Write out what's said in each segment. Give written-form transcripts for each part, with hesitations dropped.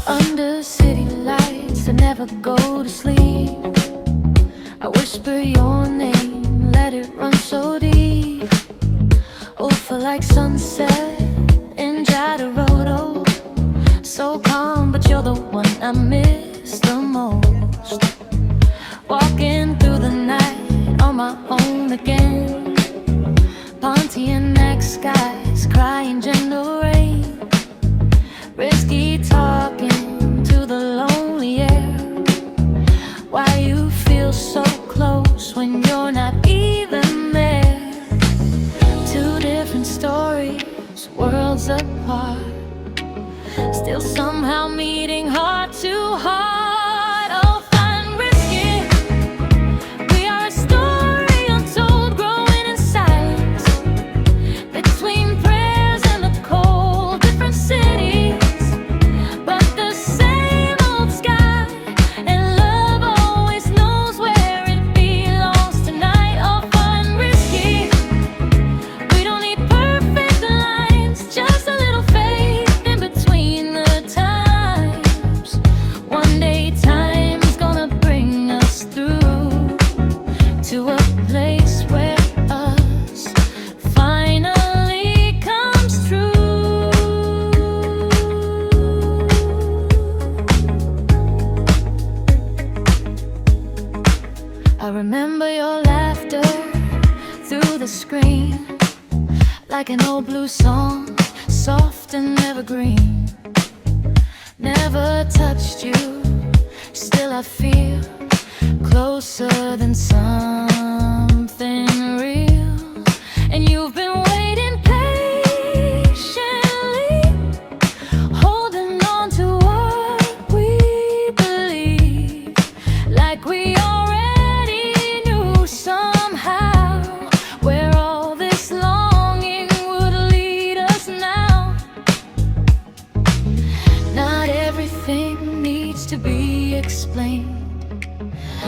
Under city lights, I never go to sleep. I whisper your name, let it run so deep. Oh, feel like sunset in Jadoroto. So calm, but you're the one I miss the most. Walking through the night on my own again. Pontiac skies, crying gentle rain. Risky talking to the lonely air. Why you feel so close when you're not even there? Two different stories, worlds apart, still somehow meeting heart to heart. Oh, fun, risky. We are a story untold, growing in silence. Between prayers and the cold, different cities, but the same old sky. And love always knows where it belongs tonight. Oh, fun, risky. We don't need perfect lines, just a little faith in between the times. One day time's gonna bring us through to a place where us finally comes true. I remember your laughter through the screen, like an old blue song, soft and evergreen. Never touched you, still I feel closer than something real. And you've been waiting patiently, holding on to what we believe, like we already knew somehow where all this longing would lead us now. Not everything needs to be explained.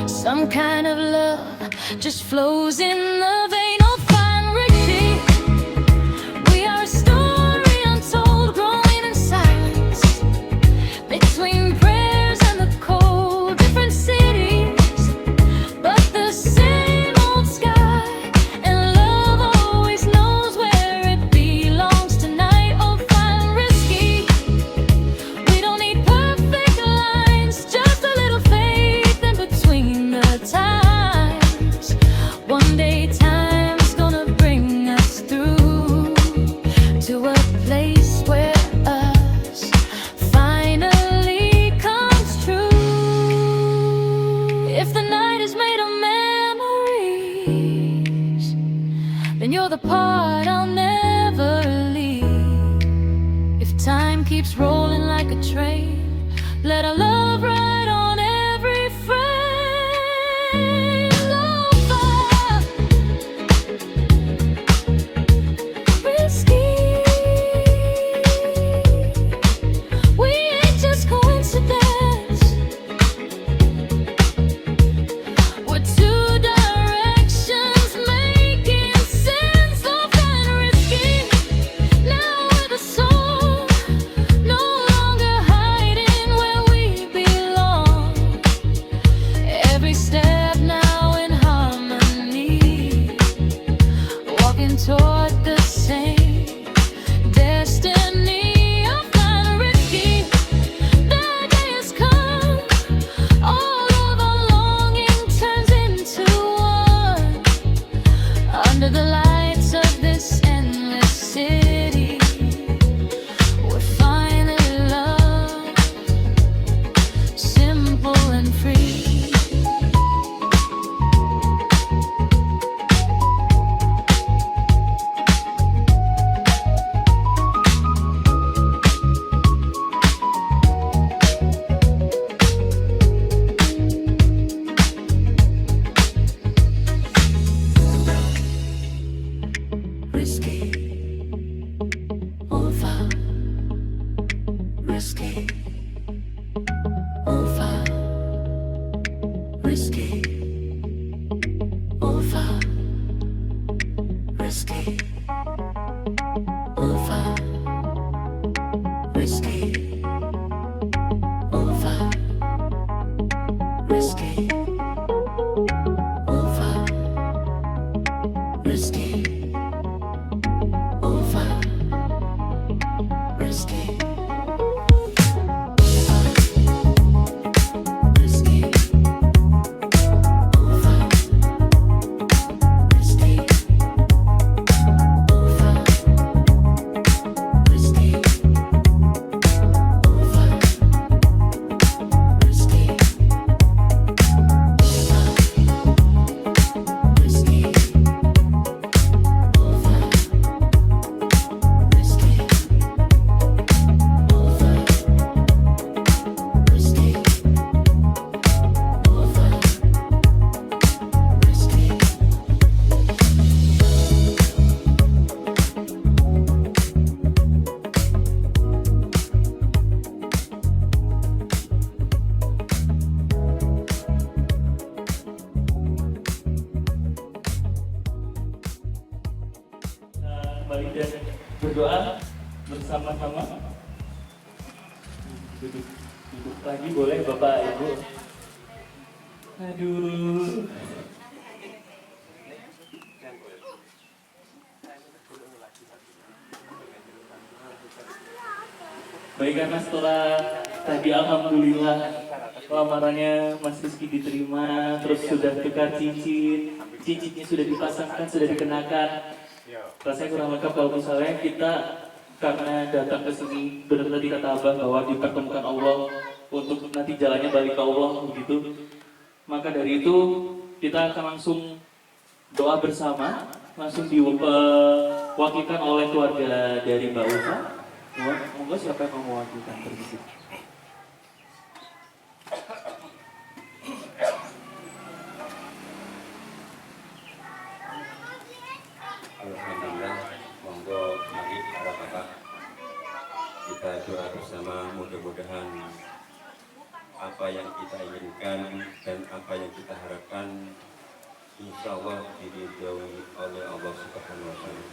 Some kind of love just flows in the vein. Oh, fine, Richie. We are a story untold, growing in silence. Between prayers and the cold, different cities, but the same old sky. And love always knows where it belongs tonight. Oh, fine, risky. We don't need perfect lines, just a little faith in between the times. One day time's gonna bring us through to a place where us finally comes true. If the night is made of memories, then you're the part I'll never leave. If time keeps rolling like a train, let our love ride on every frame. Oh, fire, risky. We ain't just coincidence. We're two directions making sense. Oh, fine, risky. Now we're the soul, no longer hiding where we belong. Every step now in harmony, walking toward the same destiny. Oh, fine, risky. The day has come, all of our longing turns into one. Under the lights of this endless city, we're finally loved, simple and free. Risky, over, risky, over, risky, over, risky, over, risky. bersama-sama. Duduk, duduk lagi boleh Bapak Ibu. Aduh. Baik, karena setelah tadi alhamdulillah lamarannya Mas Rizky diterima, terus sudah tukar cincin, cincinnya sudah dipasangkan, sudah dikenakan. Rasanya kurang lengkap kalau misalnya kita karena datang ke sini benar-benar dikata Abah bahwa dipertemukan Allah untuk nanti jalannya balik ke Allah begitu. Maka dari itu kita akan langsung doa bersama, langsung diwakilkan oleh keluarga dari Mbak Ufa. Monggo siapa yang mau mewakilkan begitu? Alhamdulillah, monggo mari para bapak kita doa bersama, mudah-mudahan apa yang kita inginkan dan apa yang kita harapkan insya Allah diridhoi oleh Allah Subhanahu wa Ta'ala.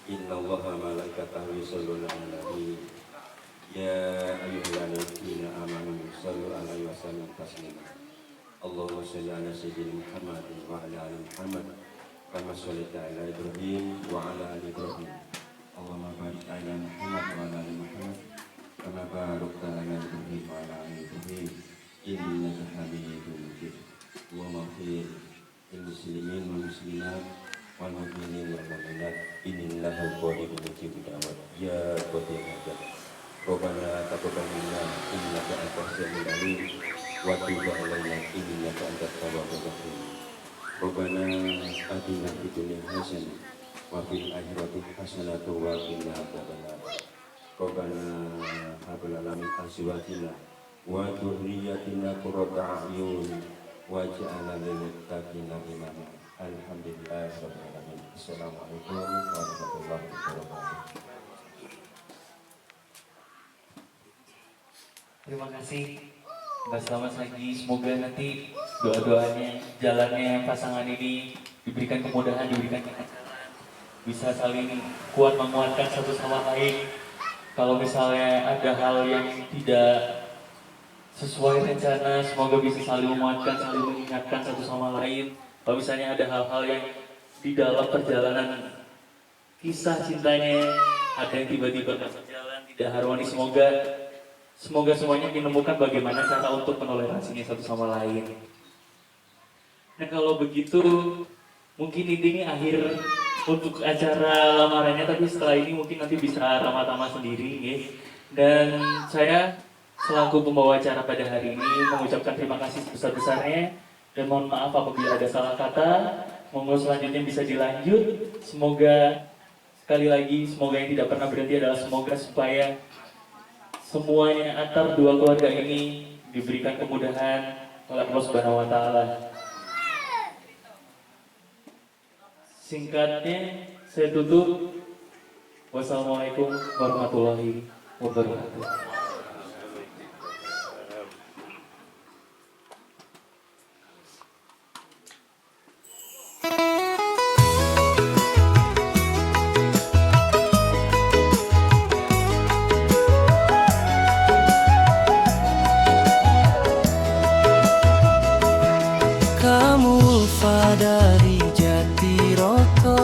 Inna Allaha malaikatahu yusholluna 'alan nabi ya ayyuhalladzina amanu shallu 'alaihi wa sallimu taslima. Allahumma shalli 'ala sayyidina Muhammad wa 'ala ali Muhammad kama shallaita 'ala Ibrahim wa 'ala ali Ibrahim. Allahumma barik 'ala Muhammad wa 'ala ali Muhammad kama barakta 'ala Ibrahim wa 'ala ali Ibrahim innaka Hamidum Majid. Allahumma ighfir lil muslimin wal muslimat wal mu'minin wal mu'minat innallahal qaribun mujibud da'wat ya qadir hajat. Rabbana taqabbal minna innaka antas samiul alim wa tub 'alaina innaka antat tawwabur rahim. Rabbana atina fid dunya hasanah wa fil akhirati hasanah wa qina adzabannar. Rabbana hab lana min azwajina wa dhurriyyatina qurrata a'yun waj'alna lil muttaqina imama. Alhamdulillahirabbil alamin. Assalamualaikum warahmatullahi wabarakatuh. Terima kasih Mbak Selamat lagi. Semoga nanti doa-doanya, jalannya pasangan ini diberikan kemudahan, diberikan kelancaran, bisa saling kuat menguatkan satu sama lain. Kalau misalnya ada hal yang tidak sesuai rencana, semoga bisa saling menguatkan, saling mengingatkan satu sama lain. Kalau misalnya ada hal-hal yang di dalam perjalanan kisah cintanya ada yang tiba-tiba gak berjalan, tidak harmonis, semoga semuanya menemukan bagaimana cara untuk menoleransinya satu sama lain. Nah kalau begitu mungkin ini akhir untuk acara lamarannya, tapi setelah ini mungkin nanti bisa ramah-ramah sendiri ya. Dan saya selaku pembawa acara pada hari ini mengucapkan terima kasih sebesar-besarnya dan mohon maaf apabila ada salah kata. Monggo selanjutnya bisa dilanjut. Semoga sekali lagi, semoga yang tidak pernah berhenti adalah semoga supaya semuanya antar dua keluarga ini diberikan kemudahan oleh Allah Subhanahu wa Ta'ala. Singkatnya saya tutup. Wassalamualaikum warahmatullahi wabarakatuh. Dari Jatiroto,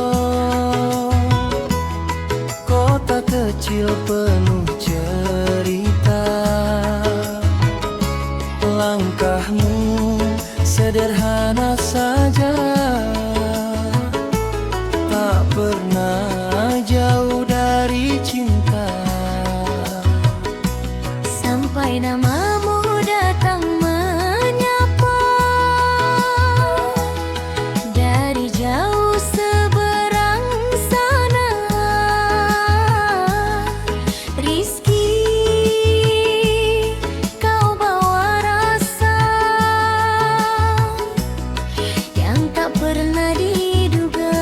kota kecil penuh cerita. Langkahmu sederhana saja, tak pernah jauh dari cinta. Sampai namamu datang menyapa dari jauh seberang sana. Rizky, kau bawa rasa yang tak pernah diduga.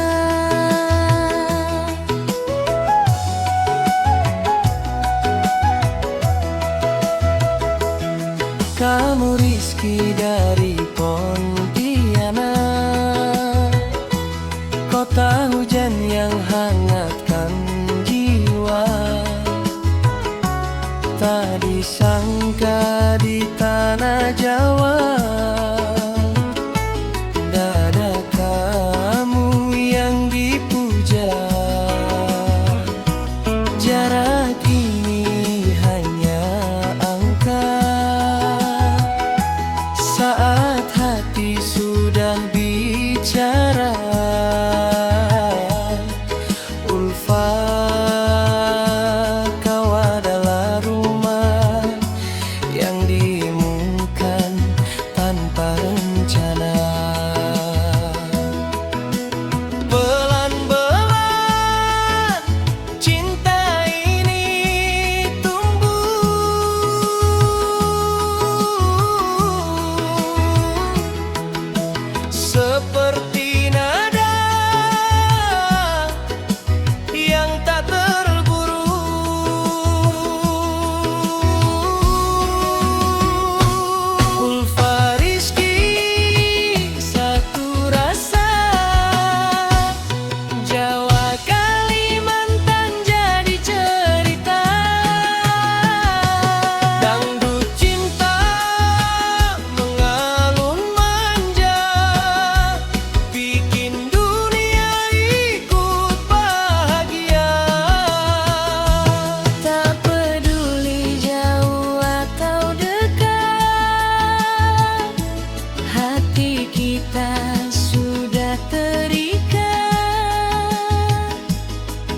disangka di tanah Jawa, dada kamu yang dipuja. Jarak ini hanya angka saat hati sudah bicara. Ulfa, kau adalah rumah yang diimungkan tanpa rencana. Pelan-pelan cinta ini tumbuh, seperti nada yang tak terburu. Ulfa Rizky, satu rasa, Jawa Kalimantan jadi cerita. Dangdut cinta mengalun manja, bikin dunia ikut bahagia. Tak peduli jauh atau dekat, hati kita sudah terikat.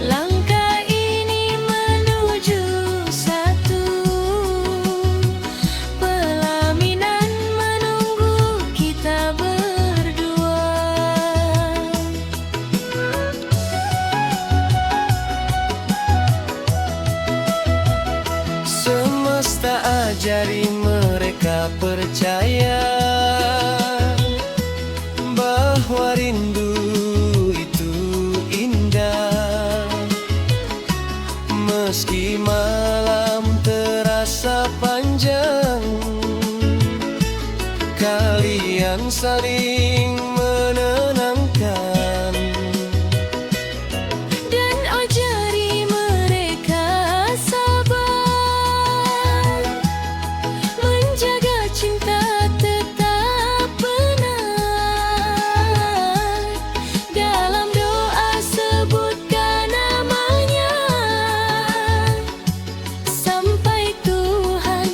Langkah ini menuju satu, pelaminan menunggu kita berdua. Semesta ajari mereka percaya bahwa rindu itu indah. Meski malam terasa panjang, kalian saling menenangkan. Dan ajari mereka sabar, menjaga cinta tetap benar. Dalam doa sebutkan namanya, sampai Tuhan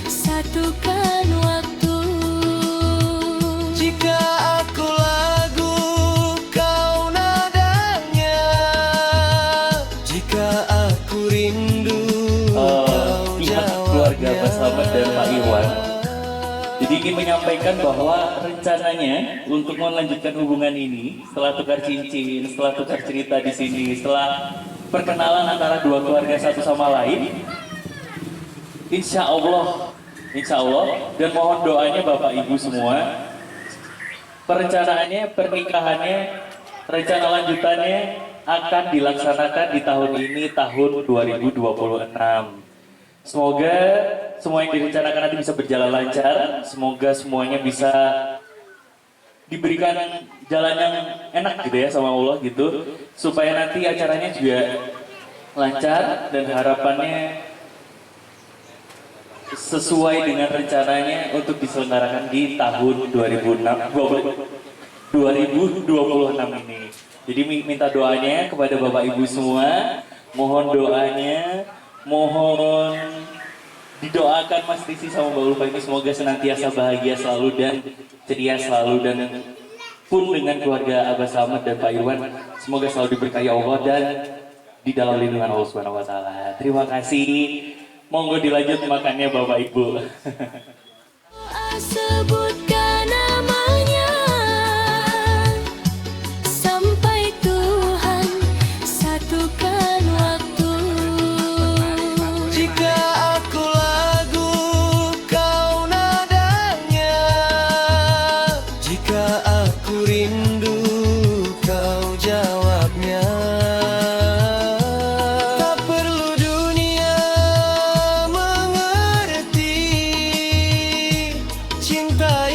satukan waktu. Jika aku lagu, kau nadanya. Jika aku rindu, kau Pihak keluarga jawabnya. Mas Slamet dan Pak Iwan jadi ingin menyampaikan bahwa rencananya untuk melanjutkan hubungan ini setelah tukar cincin, setelah tukar cerita di sini, setelah perkenalan antara dua keluarga satu sama lain, insya Allah, dan mohon doanya Bapak Ibu semua, perencanaannya, pernikahannya, rencana lanjutannya akan dilaksanakan di tahun ini, tahun 2026. Semoga semua yang direncanakan nanti bisa berjalan lancar. Semoga semuanya bisa diberikan jalan yang enak gitu ya sama Allah gitu. Supaya nanti acaranya juga lancar dan harapannya sesuai dengan rencananya untuk diselenggarakan di tahun 2026 ini. Jadi minta doanya kepada Bapak Ibu semua, mohon doanya, mohon didoakan Mas Rizky sama Mbak Ulfa ini semoga senantiasa bahagia selalu dan ceria selalu, dan pun dengan keluarga Abah Slamet dan Pak Irwan semoga selalu diberkahi Allah dan di dalam lindungan Allah Subhanahu wa taala. Terima kasih. Monggo dilanjut makannya Bapak Ibu. Doa sebutkan namanya, sampai Tuhan satukan waktu. Jika aku lagu, kau nadanya. Jika aku rindu, kau jawabnya. Tak perlu dunia mengerti cinta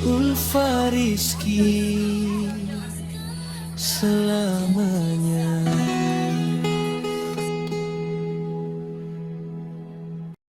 Ulfa Rizky selamanya.